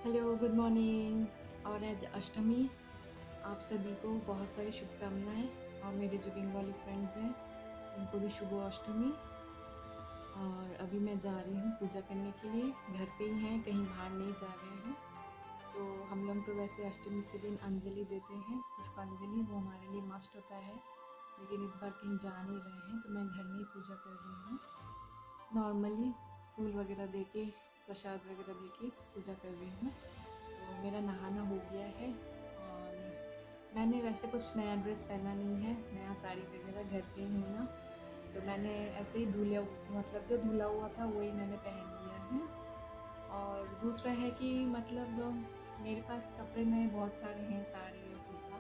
Hello, good morning. और आज अष्टमी। आप सभी को बहुत सारी शुभकामनाएं और मेरे जो बंगाली फ्रेंड्स हैं उनको भी शुभ अष्टमी। और अभी मैं जा रही हूँ पूजा करने के लिए। घर पे ही हैं, कहीं बाहर नहीं जा रहे हैं। तो हम लोग तो वैसे अष्टमी के दिन अंजलि देते हैं, पुष्पांजलि, वो हमारे लिए मस्ट होता है। लेकिन इस बार कहीं जा नहीं रहे हैं तो मैं घर में ही पूजा कर रही हूँ। नॉर्मली फूल वगैरह दे के, प्रसाद वगैरह दे के पूजा कर रही हूँ। तो मेरा नहाना हो गया है और मैंने वैसे कुछ नया ड्रेस पहना नहीं है, नया साड़ी वगैरह, घर पे ही हूँ ना। तो मैंने ऐसे ही धुला, मतलब जो धुला हुआ था वही मैंने पहन लिया है। और दूसरा है कि मतलब मेरे पास कपड़े नए बहुत सारे हैं, साड़ी और कुर्ता।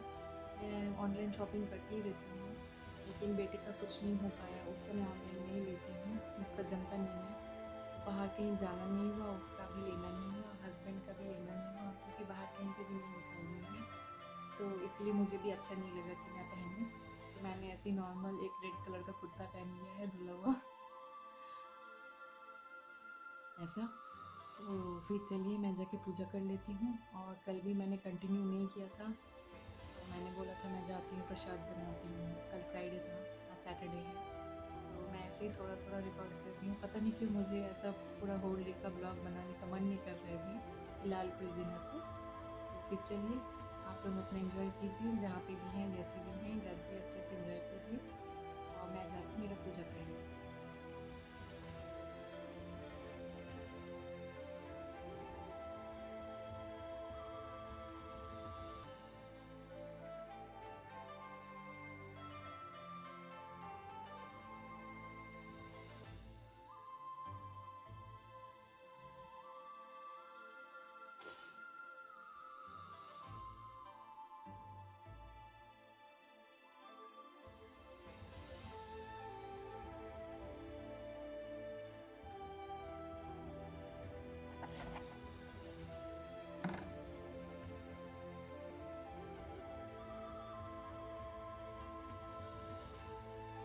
मैं ऑनलाइन शॉपिंग करती ही रहती हूँ, लेकिन बेटे का कुछ नहीं हो पाया, उसका मैं ऑनलाइन नहीं लेती हूँ, उसका जमता नहीं है। बाहर कहीं जाना नहीं हुआ, उसका भी लेना नहीं हुआ, हस्बैंड का भी लेना नहीं हुआ, क्योंकि बाहर कहीं पे भी नहीं निकल रही है। तो इसलिए मुझे भी अच्छा नहीं लगा कि मैं पहनूं। तो मैंने ऐसे ही नॉर्मल एक रेड कलर का कुर्ता पहन लिया है, धुला हुआ ऐसा। तो फिर चलिए मैं जाके पूजा कर लेती हूँ। और कल भी मैंने कंटिन्यू नहीं किया था, तो मैंने बोला था मैं जाती हूँ प्रसाद बनाती हूँ। कल फ्राइडे था, आज सैटरडे है। तो मैं ऐसे ही थोड़ा थोड़ा रिकॉर्ड कर रही हूँ। पता नहीं क्यों मुझे ऐसा पूरा होल डे का ब्लॉग बनाने का मन नहीं कर रहा है अभी फ़िलहाल कुछ दिनों से। तो फिर चलिए आप लोग अपना एंजॉय कीजिए, जहाँ पे भी हैं, जैसे भी हैं, घर पे अच्छे से एंजॉय कीजिए। और मैं जाके मेरा पूजा कर लूँ।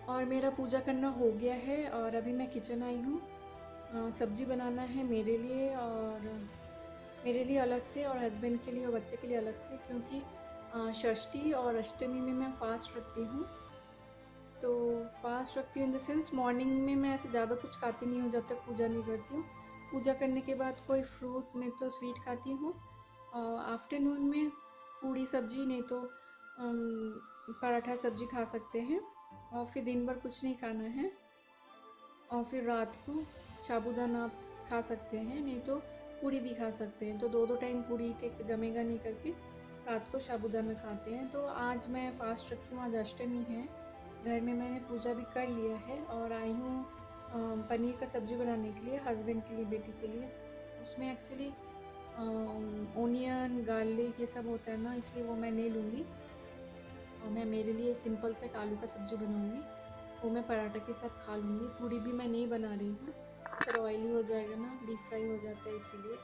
और मेरा पूजा करना हो गया है और अभी मैं किचन आई हूँ। सब्जी बनाना है मेरे लिए, और मेरे लिए अलग से, और हस्बैंड के लिए और बच्चे के लिए अलग से, क्योंकि षष्ठी और अष्टमी में मैं फास्ट रखती हूँ। तो फास्ट रखती हूँ इन द सेंस, मॉर्निंग में मैं ऐसे ज़्यादा कुछ खाती नहीं हूँ जब तक पूजा नहीं करती हूँ। पूजा करने के बाद कोई फ्रूट नहीं तो स्वीट खाती हूँ। आफ्टरनून में पूड़ी सब्जी, नहीं तो पराठा सब्जी खा सकते हैं। और फिर दिन भर कुछ नहीं खाना है। और फिर रात को साबूदाना आप खा सकते हैं, नहीं तो पूड़ी भी खा सकते हैं। तो दो दो टाइम पूड़ी टेक जमेगा नहीं करके रात को साबूदाना खाते हैं। तो आज मैं फास्ट रखी हूँ, आज अष्टमी है। घर में मैंने पूजा भी कर लिया है और आई हूँ पनीर का सब्ज़ी बनाने के लिए, हस्बैंड के लिए, बेटी के लिए। उसमें एक्चुअली ओनियन, गार्लिक ये सब होता है ना, इसलिए वो मैं नहीं लूँगी। और मैं मेरे लिए सिंपल से एक आलू का सब्ज़ी बनाऊँगी, वो मैं पराठा के साथ खा लूँगी। पूड़ी भी मैं नहीं बना रही हूँ, फिर ऑयली हो जाएगा ना, डीप फ्राई हो जाता है इसीलिए।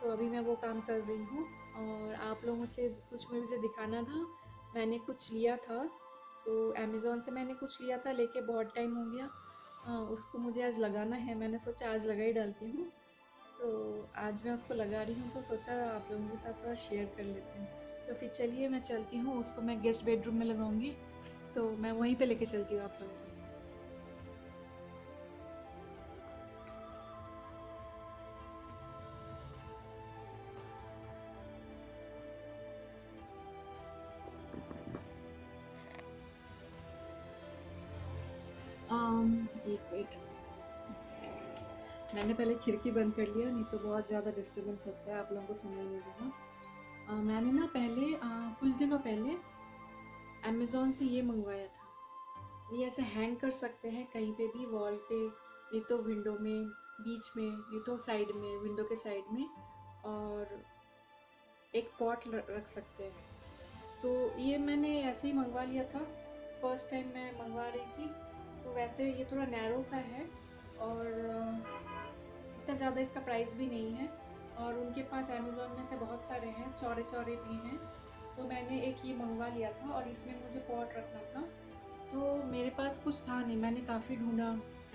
तो अभी मैं वो काम कर रही हूँ। और आप लोगों से कुछ मुझे दिखाना था, मैंने कुछ लिया था। तो अमेज़ोन से मैंने कुछ लिया था, लेके बहुत टाइम हो गया। उसको मुझे आज लगाना है, मैंने सोचा आज लगा ही डालती हूँ। तो आज मैं उसको लगा रही हूँ, तो सोचा आप लोगों के साथ थोड़ा शेयर कर लेते हैं। तो फिर चलिए मैं चलती हूँ, उसको मैं गेस्ट बेडरूम में लगाऊंगी। तो मैं वहीं पे लेके चलती हूँ आप लोगों को। एक मिनट, मैंने पहले खिड़की बंद कर लिया, नहीं तो बहुत ज़्यादा डिस्टर्बेंस होता है, आप लोगों को सुनाई नहीं देगा। मैंने ना पहले कुछ दिनों पहले अमेज़ोन से ये मंगवाया था। ये ऐसे हैंग कर सकते हैं कहीं पे भी, वॉल पे, नहीं तो विंडो में, बीच में, नहीं तो साइड में, विंडो के साइड में। और एक पॉट रख सकते हैं। तो ये मैंने ऐसे ही मंगवा लिया था, फर्स्ट टाइम मैं मंगवा रही थी। तो वैसे ये थोड़ा नैरो सा है, और इतना ज़्यादा इसका प्राइस भी नहीं है। और उनके पास अमेज़ोन में से बहुत सारे हैं, चौड़े चौड़े भी हैं। तो मैंने एक ये मंगवा लिया था और इसमें मुझे पॉट रखना था। तो मेरे पास कुछ था नहीं, मैंने काफ़ी ढूंढा,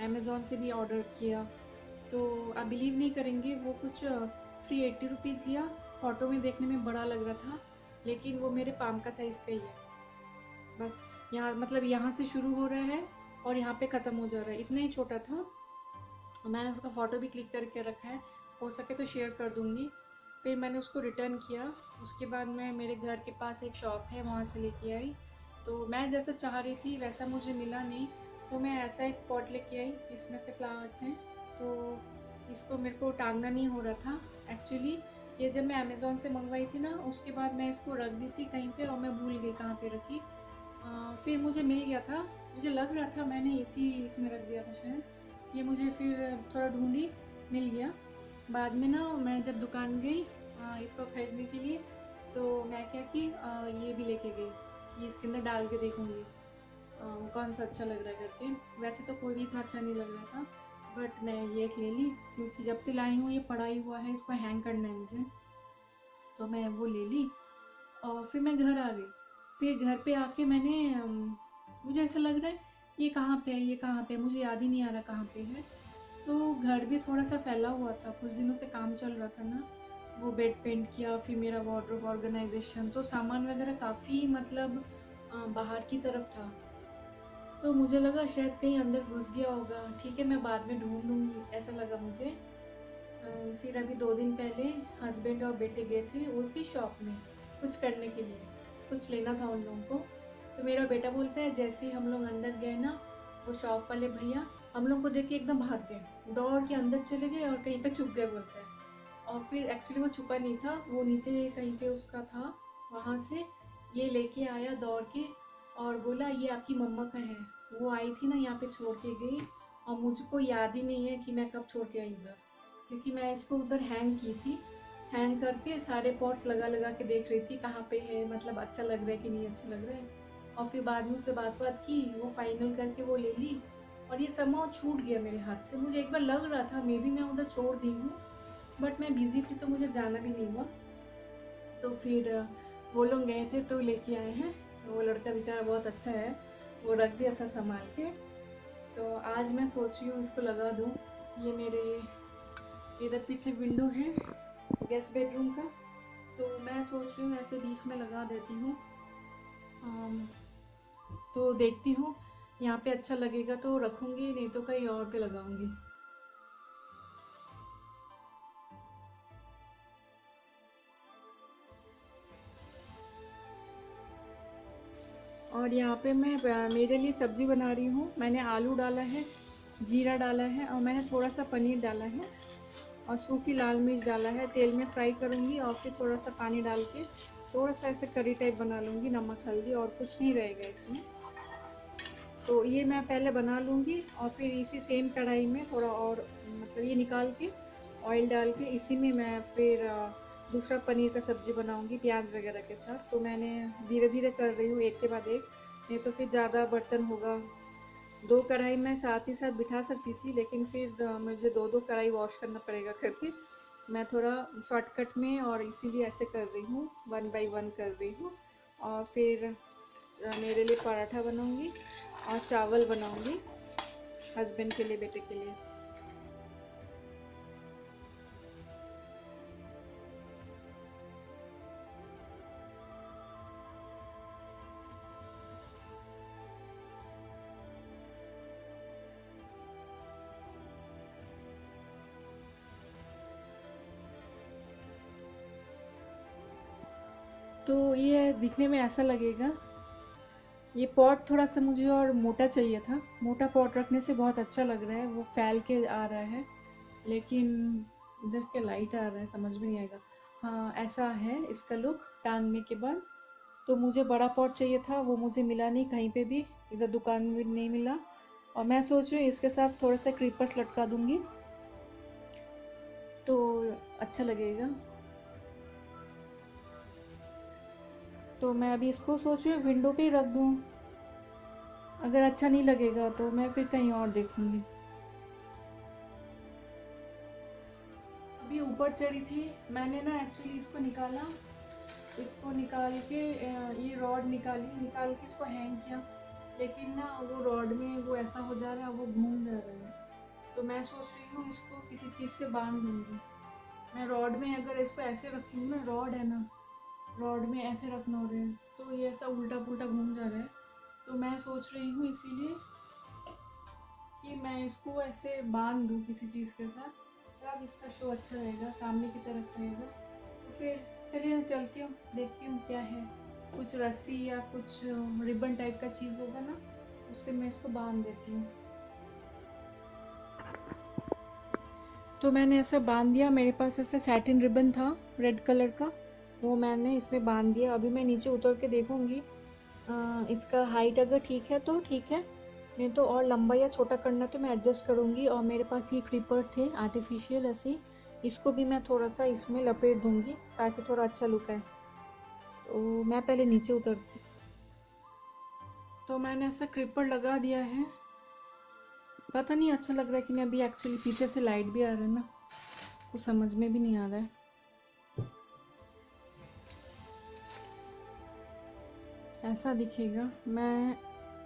अमेज़ोन से भी ऑर्डर किया। तो आप बिलीव नहीं करेंगे, वो कुछ 380 रुपीज़ लिया, फ़ोटो में देखने में बड़ा लग रहा था, लेकिन वो मेरे पाम का साइज़ का ही है। बस यहाँ मतलब यहाँ से शुरू हो रहा है और यहाँ पे ख़त्म हो जा रहा है, इतना ही छोटा था। मैंने उसका फ़ोटो भी क्लिक करके रखा है, हो सके तो शेयर कर दूँगी। फिर मैंने उसको रिटर्न किया। उसके बाद मैं मेरे घर के पास एक शॉप है, वहाँ से लेके आई। तो मैं जैसा चाह रही थी वैसा मुझे मिला नहीं, तो मैं ऐसा एक पॉट लेके आई, इसमें से फ्लावर्स हैं। तो इसको मेरे को टांगना नहीं हो रहा था एक्चुअली। ये जब मैं अमेज़ोन से मंगवाई थी ना, उसके बाद मैं इसको रख दी थी कहीं पे और मैं भूल गई कहाँ पे रखी। फिर मुझे मिल गया था, मुझे लग रहा था मैंने इसी इसमें रख दिया था शायद। ये मुझे फिर थोड़ा ढूंढी, मिल गया। बाद में ना मैं जब दुकान गई इसको ख़रीदने के लिए, तो मैं क्या कि ये भी लेके गई, ये इसके अंदर डाल के देखूँगी कौन सा अच्छा लग रहा है करके। वैसे तो कोई भी इतना अच्छा नहीं लग रहा था, बट मैं ये एक ले ली क्योंकि जब से लाई हूँ ये पड़ा ही हुआ है, इसको हैंग करना है मुझे, तो मैं वो ले ली। और फिर मैं घर आ गई। फिर घर पे आके मैंने मुझे ऐसा लग रहा है ये कहाँ पे है, ये कहाँ पे है, मुझे याद ही नहीं आ रहा कहाँ पे है। तो घर भी थोड़ा सा फैला हुआ था, कुछ दिनों से काम चल रहा था ना, वो बेड पेंट किया, फिर मेरा वार्डरोब ऑर्गेनाइजेशन, तो सामान वगैरह काफ़ी मतलब बाहर की तरफ था। तो मुझे लगा शायद कहीं अंदर घुस गया होगा, ठीक है मैं बाद में ढूंढ लूँगी, ऐसा लगा मुझे। फिर अभी 2 दिन पहले हस्बैंड और बेटे गए थे उसी शॉप में कुछ करने के लिए, कुछ लेना था उन लोगों को। तो मेरा बेटा बोलता है जैसे ही हम लोग अंदर गए ना, वो शॉप वाले भैया हम लोग को देख के एकदम भाग गए, दौड़ के अंदर चले गए और कहीं पे छुप गए बोलता है। और फिर एक्चुअली वो छुपा नहीं था, वो नीचे कहीं पे उसका था, वहाँ से ये लेके आया दौड़ के और बोला ये आपकी मम्मा का है, वो आई थी ना यहाँ पे छोड़ के गई, और मुझको याद ही नहीं है कि मैं कब छोड़ के आई उधर, क्योंकि मैं इसको उधर हैंग की थी। हैंग करके सारे पॉट्स लगा लगा के देख रही थी कहाँ पे है, मतलब अच्छा लग रहा है कि नहीं अच्छा लग रहा है। और फिर बाद में उससे बात की, वो फाइनल करके वो ले ली, और ये समाव छूट गया मेरे हाथ से। मुझे एक बार लग रहा था मे बी मैं उधर छोड़ दी हूँ, बट मैं बिज़ी थी तो मुझे जाना भी नहीं हुआ। तो फिर वो लोग गए थे तो लेके आए हैं। वो लड़का बेचारा बहुत अच्छा है, वो रख दिया था संभाल के। तो आज मैं सोच रही हूँ इसको लगा दूँ। ये मेरे इधर पीछे विंडो है गेस्ट बेडरूम का, तो मैं सोच रही हूँ ऐसे बीच में लगा देती हूँ। तो देखती हूँ यहाँ पे अच्छा लगेगा तो रखूँगी, नहीं तो कहीं और पे लगाऊंगी। और यहाँ पे मैं मेरे लिए सब्ज़ी बना रही हूँ। मैंने आलू डाला है, जीरा डाला है, और मैंने थोड़ा सा पनीर डाला है और सूखी लाल मिर्च डाला है। तेल में फ्राई करूँगी और फिर थोड़ा सा पानी डाल के थोड़ा सा ऐसे करी टाइप बना लूँगी, नमक हल्दी और कुछ नहीं रहेगा इसमें। तो ये मैं पहले बना लूँगी और फिर इसी सेम कढ़ाई में थोड़ा और मतलब ये निकाल के ऑयल डाल के इसी में मैं फिर दूसरा पनीर का सब्ज़ी बनाऊँगी प्याज वगैरह के साथ। तो मैंने धीरे धीरे कर रही हूँ एक के बाद एक, नहीं तो फिर ज़्यादा बर्तन होगा। 2 कढ़ाई मैं साथ ही साथ बिठा सकती थी, लेकिन फिर मुझे 2-2 कढ़ाई वॉश करना पड़ेगा करके मैं थोड़ा शॉर्टकट में और इसीलिए ऐसे कर रही हूँ, 1 बाय 1 कर रही हूँ। और फिर मेरे लिए पराठा बनाऊँगी और चावल बनाऊँगी हस्बैंड के लिए, बेटे के लिए। तो ये दिखने में ऐसा लगेगा। ये पॉट थोड़ा सा मुझे और मोटा चाहिए था, मोटा पॉट रखने से बहुत अच्छा लग रहा है, वो फैल के आ रहा है, लेकिन इधर के लाइट आ रहा है समझ में नहीं आएगा। हाँ ऐसा है इसका लुक टांगने के बाद। तो मुझे बड़ा पॉट चाहिए था, वो मुझे मिला नहीं कहीं पे भी, इधर दुकान में भी नहीं मिला। और मैं सोच रही हूँ इसके साथ थोड़ा सा क्रीपर्स लटका दूंगी तो अच्छा लगेगा। तो मैं अभी इसको सोच रही हूँ विंडो पे ही रख दूँ, अगर अच्छा नहीं लगेगा तो मैं फिर कहीं और देखूँगी। अभी ऊपर चढ़ी थी, मैंने ना एक्चुअली इसको निकाला, इसको निकाल के ये रॉड निकाल के इसको हैंग किया, लेकिन ना वो रॉड में वो ऐसा हो जा रहा है, वो घूम जा रहा है। तो मैं सोच रही हूँ इसको किसी चीज़ से बांध दूँगी, मैं रॉड में अगर इसको ऐसे रखूँगी ना, रॉड है ना, रॉड में ऐसे रखना हो रहा है तो ये ऐसा उल्टा पुल्टा घूम जा रहा है। तो मैं सोच रही हूँ इसीलिए कि मैं इसको ऐसे बांध दूँ किसी चीज़ के साथ, तब इसका शो अच्छा रहेगा, सामने की तरफ रहेगा। तो फिर चलिए मैं चलती हूँ, देखती हूँ क्या है, कुछ रस्सी या कुछ रिबन टाइप का चीज़ होगा ना, उससे मैं इसको बांध देती हूँ। तो मैंने ऐसा बांध दिया, मेरे पास ऐसे सैटिन रिबन था रेड कलर का, वो मैंने इसमें बांध दिया। अभी मैं नीचे उतर के देखूँगी इसका हाइट अगर ठीक है तो ठीक है, नहीं तो और लंबा या छोटा करना तो मैं एडजस्ट करूँगी। और मेरे पास ये क्लिपर थे आर्टिफिशियल ऐसे ही, इसको भी मैं थोड़ा सा इसमें लपेट दूँगी ताकि थोड़ा अच्छा लुक आए। तो मैं पहले नीचे उतरती, तो मैंने ऐसा क्लिपर लगा दिया है। पता नहीं अच्छा लग रहा है कि नहीं, अभी एक्चुअली पीछे से लाइट भी आ रहा है ना, कुछ समझ में भी नहीं आ रहा है। ऐसा दिखेगा। मैं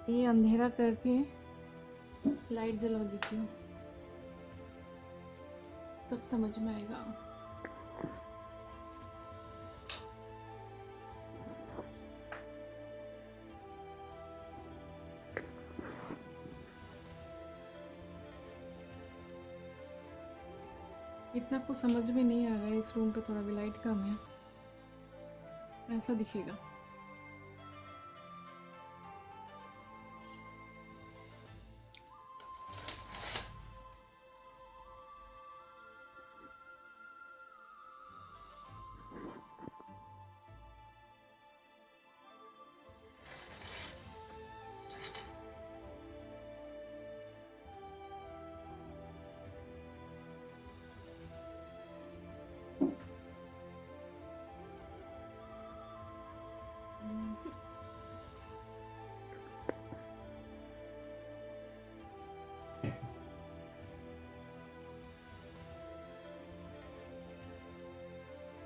ये अंधेरा करके लाइट जला देती हूँ, तब समझ में आएगा। इतना कुछ समझ में नहीं आ रहा है, इस रूम पे थोड़ा भी लाइट कम है। ऐसा दिखेगा।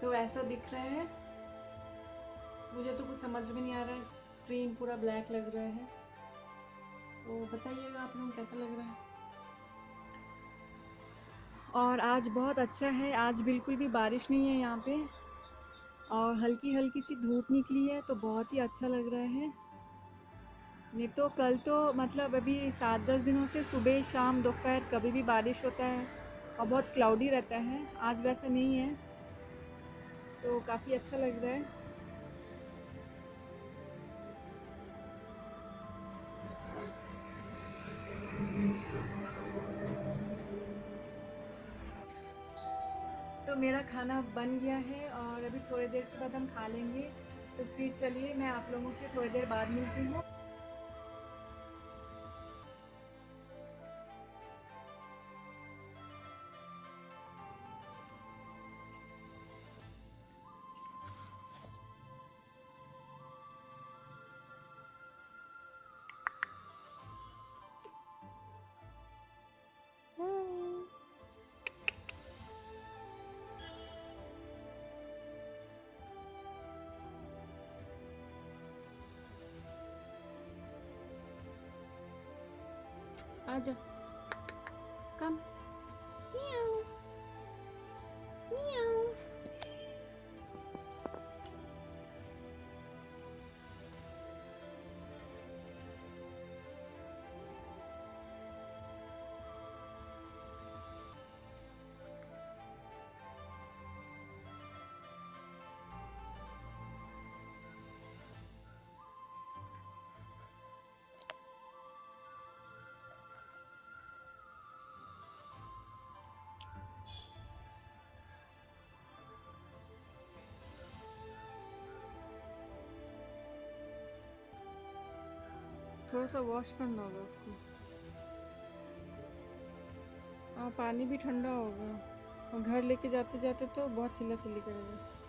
तो ऐसा दिख रहा है, मुझे तो कुछ समझ में नहीं आ रहा है, स्क्रीन पूरा ब्लैक लग रहा है। तो बताइएगा आप लोगों को कैसा लग रहा है। और आज बहुत अच्छा है, आज बिल्कुल भी बारिश नहीं है यहाँ पे, और हल्की हल्की सी धूप निकली है, तो बहुत ही अच्छा लग रहा है। नहीं तो कल तो मतलब अभी 7-10 दिनों से सुबह शाम दोपहर कभी भी बारिश होता है और बहुत क्लाउडी रहता है। आज वैसा नहीं है, तो काफ़ी अच्छा लग रहा है। तो मेरा खाना बन गया है और अभी थोड़ी देर के बाद हम खा लेंगे। तो फिर चलिए मैं आप लोगों से थोड़ी देर बाद मिलती हूँ। आजा, कम। मियाऊ, मियाऊ। थोड़ा सा वॉश करना होगा उसको, और पानी भी ठंडा होगा, और घर लेके जाते जाते तो बहुत चिल्ला चिल्ली करेगा।